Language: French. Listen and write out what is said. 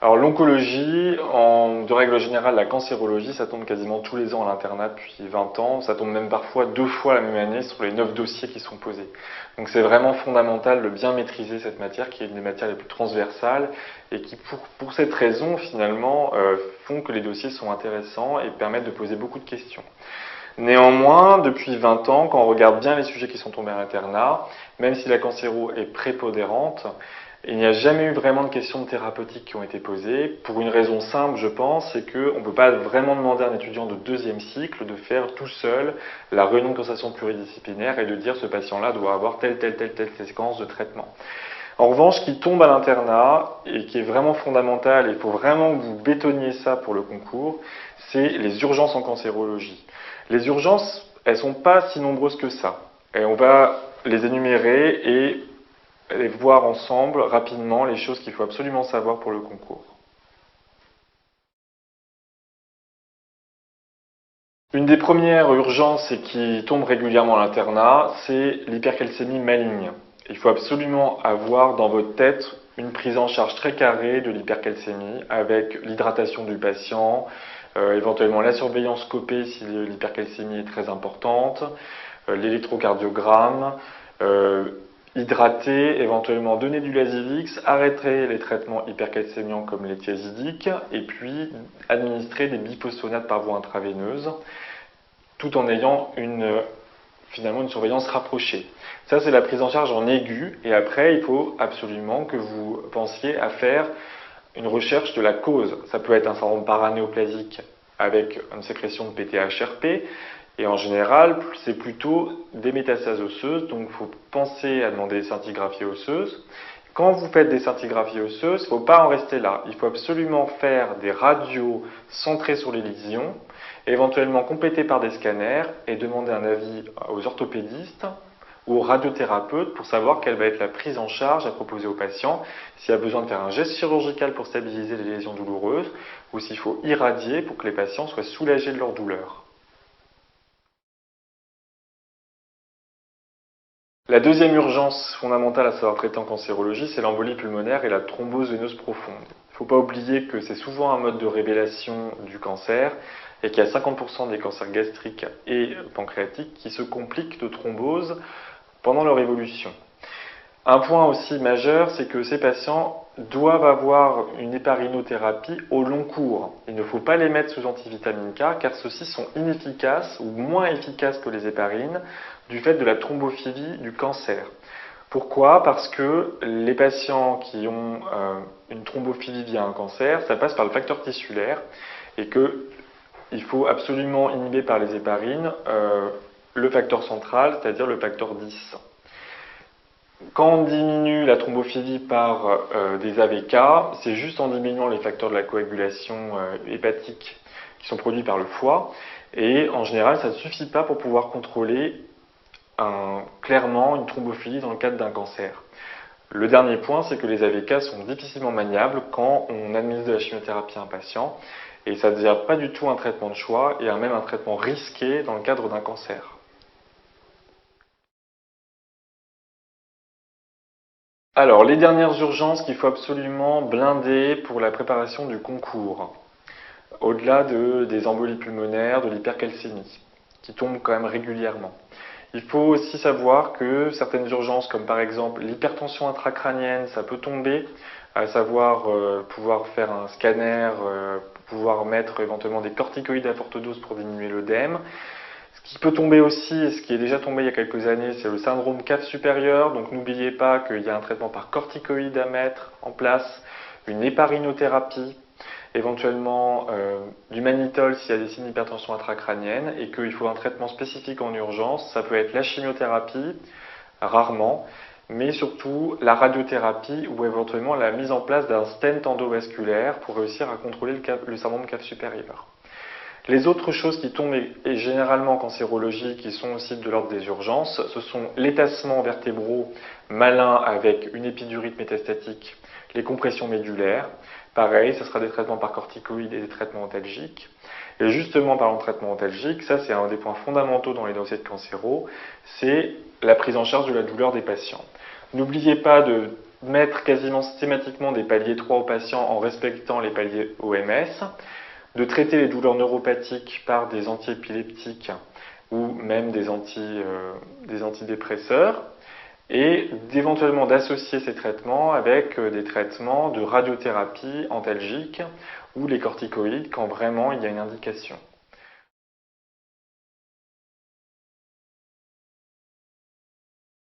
Alors l'oncologie, de règle générale, la cancérologie, ça tombe quasiment tous les ans à l'internat depuis 20 ans. Ça tombe même parfois 2 fois la même année sur les 9 dossiers qui sont posés. Donc c'est vraiment fondamental de bien maîtriser cette matière qui est une des matières les plus transversales et qui, pour cette raison, finalement, font que les dossiers sont intéressants et permettent de poser beaucoup de questions. Néanmoins, depuis 20 ans, quand on regarde bien les sujets qui sont tombés à l'internat, même si la cancéro est prépondérante, il n'y a jamais eu vraiment de questions thérapeutiques qui ont été posées, pour une raison simple, je pense, c'est qu'on ne peut pas vraiment demander à un étudiant de 2e cycle de faire tout seul la réunion de concertation pluridisciplinaire et de dire ce patient-là doit avoir telle séquence de traitement. En revanche, ce qui tombe à l'internat, et qui est vraiment fondamental, et il faut vraiment que vous bétonniez ça pour le concours, c'est les urgences en cancérologie. Les urgences, elles ne sont pas si nombreuses que ça. Et on va les énumérer et voir ensemble rapidement les choses qu'il faut absolument savoir pour le concours. Une des premières urgences et qui tombe régulièrement à l'internat, c'est l'hypercalcémie maligne. Il faut absolument avoir dans votre tête une prise en charge très carrée de l'hypercalcémie avec l'hydratation du patient, éventuellement la surveillance scopée si l'hypercalcémie est très importante, l'électrocardiogramme, hydrater, éventuellement donner du Lasivix, arrêter les traitements hypercalcémiants comme les thiazidiques, et puis administrer des biphosphonates par voie intraveineuse, tout en ayant finalement une surveillance rapprochée. Ça, c'est la prise en charge en aigu, et après, il faut absolument que vous pensiez à faire une recherche de la cause. Ça peut être un syndrome paranéoplasique avec une sécrétion de PTHRP, et en général, c'est plutôt des métastases osseuses, donc il faut penser à demander des scintigraphies osseuses. Quand vous faites des scintigraphies osseuses, il ne faut pas en rester là. Il faut absolument faire des radios centrées sur les lésions, éventuellement complétées par des scanners, et demander un avis aux orthopédistes ou aux radiothérapeutes pour savoir quelle va être la prise en charge à proposer aux patients, s'il y a besoin de faire un geste chirurgical pour stabiliser les lésions douloureuses, ou s'il faut irradier pour que les patients soient soulagés de leur douleur. La deuxième urgence fondamentale à savoir traiter en cancérologie, c'est l'embolie pulmonaire et la thrombose veineuse profonde. Il ne faut pas oublier que c'est souvent un mode de révélation du cancer et qu'il y a 50% des cancers gastriques et pancréatiques qui se compliquent de thrombose pendant leur évolution. Un point aussi majeur, c'est que ces patients doivent avoir une héparinothérapie au long cours. Il ne faut pas les mettre sous antivitamine K car ceux-ci sont inefficaces ou moins efficaces que les héparines du fait de la thrombophilie du cancer. Pourquoi? Parce que les patients qui ont une thrombophilie via un cancer, ça passe par le facteur tissulaire et qu'il faut absolument inhiber par les héparines le facteur central, c'est-à-dire le facteur 10. Quand on diminue la thrombophilie par des AVK, c'est juste en diminuant les facteurs de la coagulation hépatique qui sont produits par le foie. Et en général, ça ne suffit pas pour pouvoir contrôler clairement une thrombophilie dans le cadre d'un cancer. Le dernier point, c'est que les AVK sont difficilement maniables quand on administre de la chimiothérapie à un patient. Et ça ne devient pas du tout un traitement de choix et même un traitement risqué dans le cadre d'un cancer. Alors, les dernières urgences qu'il faut absolument blinder pour la préparation du concours, au-delà des embolies pulmonaires, de l'hypercalcémie, qui tombent quand même régulièrement. Il faut aussi savoir que certaines urgences, comme par exemple l'hypertension intracrânienne, ça peut tomber, à savoir pouvoir faire un scanner, pouvoir mettre éventuellement des corticoïdes à forte dose pour diminuer l'œdème. Ce qui peut tomber aussi, et ce qui est déjà tombé il y a quelques années, c'est le syndrome cave supérieur. Donc n'oubliez pas qu'il y a un traitement par corticoïde à mettre en place, une héparinothérapie, éventuellement du mannitol s'il y a des signes d'hypertension intracrânienne, et qu'il faut un traitement spécifique en urgence. Ça peut être la chimiothérapie, rarement, mais surtout la radiothérapie ou éventuellement la mise en place d'un stent endovasculaire pour réussir à contrôler le syndrome cave supérieur. Les autres choses qui tombent, et généralement en cancérologie, qui sont aussi de l'ordre des urgences, ce sont les tassements vertébraux malins avec une épidurite métastatique, les compressions médulaires. Pareil, ce sera des traitements par corticoïdes et des traitements antalgiques. Et justement, parlant de traitement antalgique, ça c'est un des points fondamentaux dans les dossiers de cancéro, c'est la prise en charge de la douleur des patients. N'oubliez pas de mettre quasiment systématiquement des paliers 3 aux patients en respectant les paliers OMS, de traiter les douleurs neuropathiques par des antiépileptiques ou même des antidépresseurs, et d'éventuellement d'associer ces traitements avec des traitements de radiothérapie antalgique ou les corticoïdes quand vraiment il y a une indication.